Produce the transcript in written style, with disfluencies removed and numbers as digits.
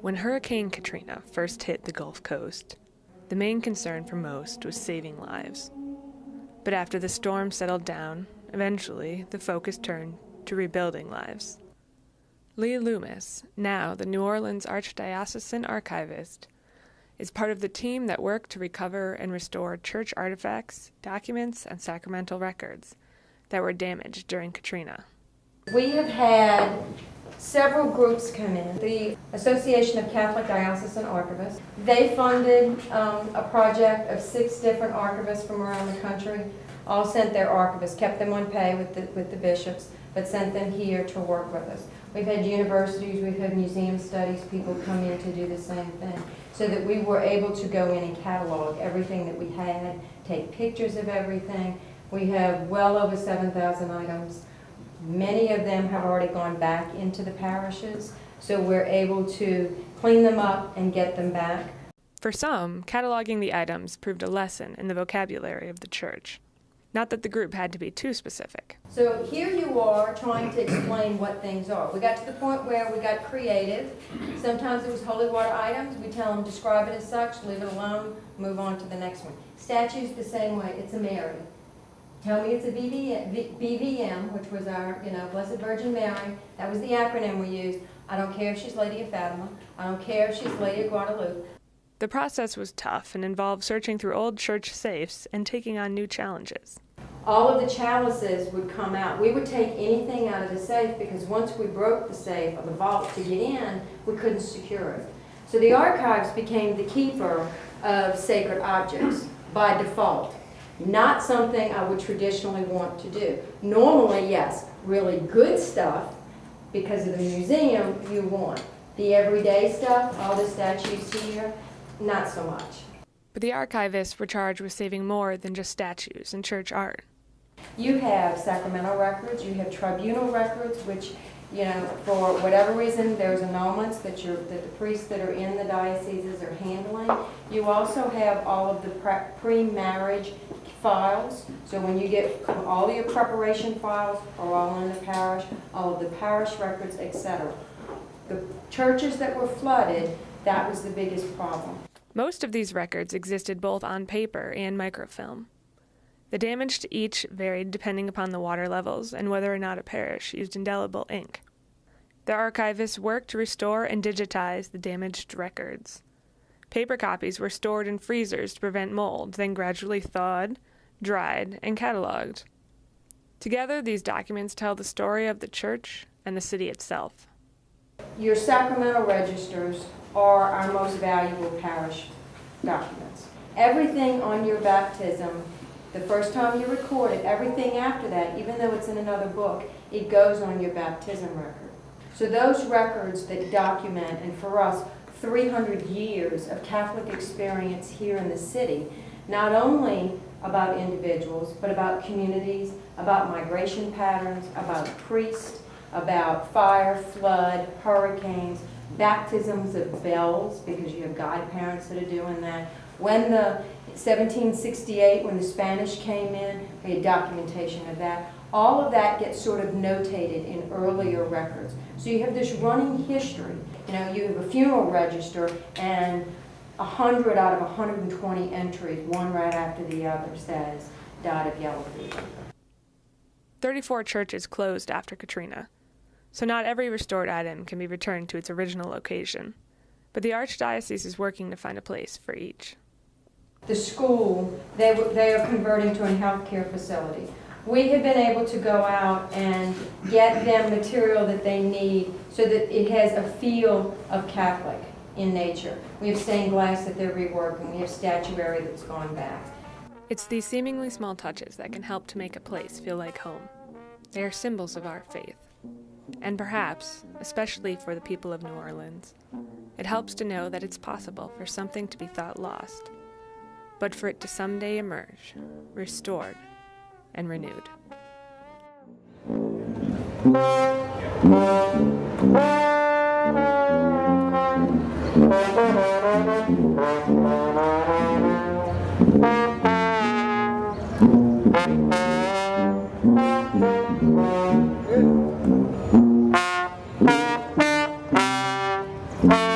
When Hurricane Katrina first hit the Gulf Coast, the main concern for most was saving lives. But after the storm settled down, eventually the focus turned to rebuilding lives. Lee Loomis, now the New Orleans Archdiocesan Archivist, is part of the team that worked to recover and restore church artifacts, documents, and sacramental records that were damaged during Katrina. We have had several groups come in. The Association of Catholic Diocesan Archivists, they funded a project of 6 different archivists from around the country, all sent their archivists, kept them on pay with the bishops, but sent them here to work with us. We've had universities, we've had museum studies, people come in to do the same thing, so that we were able to go in and catalog everything that we had, take pictures of everything. We have well over 7,000 items. Many of them have already gone back into the parishes, so we're able to clean them up and get them back. For some, cataloging the items proved a lesson in the vocabulary of the church. Not that the group had to be too specific. So here you are trying to explain what things are. We got to the point where we got creative. Sometimes it was holy water items. We tell them, describe it as such, leave it alone, move on to the next one. Statues the same way. It's a Mary. Tell me it's a BVM, which was our, Blessed Virgin Mary. That was the acronym we used. I don't care if she's Lady of Fatima. I don't care if she's Lady of Guadalupe. The process was tough and involved searching through old church safes and taking on new challenges. All of the chalices would come out. We would take anything out of the safe because once we broke the safe or the vault to get in, we couldn't secure it. So the archives became the keeper of sacred objects by default. Not something I would traditionally want to do. Normally, yes, really good stuff, because of the museum, you want. The everyday stuff, all the statues here, not so much. But the archivists were charged with saving more than just statues and church art. You have sacramental records, you have tribunal records, which, for whatever reason, there's annulments that the priests that are in the dioceses are handling. You also have all of the pre-marriage files. So when you get all your preparation files are all in the parish, all of the parish records, etc. The churches that were flooded, that was the biggest problem. Most of these records existed both on paper and microfilm. The damage to each varied depending upon the water levels and whether or not a parish used indelible ink. The archivists worked to restore and digitize the damaged records. Paper copies were stored in freezers to prevent mold, then gradually thawed, dried, and cataloged. Together, these documents tell the story of the church and the city itself. Your sacramental registers are our most valuable parish documents. Everything on your baptism, the first time you record it, everything after that, even though it's in another book, it goes on your baptism record. So those records that document, and for us, 300 years of Catholic experience here in the city, not only about individuals, but about communities, about migration patterns, about priests, about fire, flood, hurricanes, baptisms of bells, because you have godparents that are doing that. When the 1768, when the Spanish came in, we had documentation of that. All of that gets sort of notated in earlier records. So you have this running history. You have a funeral register and 100 out of 120 entries, one right after the other, says, died of yellow fever. 34 churches closed after Katrina, so not every restored item can be returned to its original location. But the Archdiocese is working to find a place for each. The school, they are converting to a healthcare facility. We have been able to go out and get them material that they need so that it has a feel of Catholic in nature. We have stained glass that they're reworking. We have statuary that's gone back. It's these seemingly small touches that can help to make a place feel like home. They are symbols of our faith. And perhaps, especially for the people of New Orleans, it helps to know that it's possible for something to be thought lost, but for it to someday emerge, restored and renewed. Good.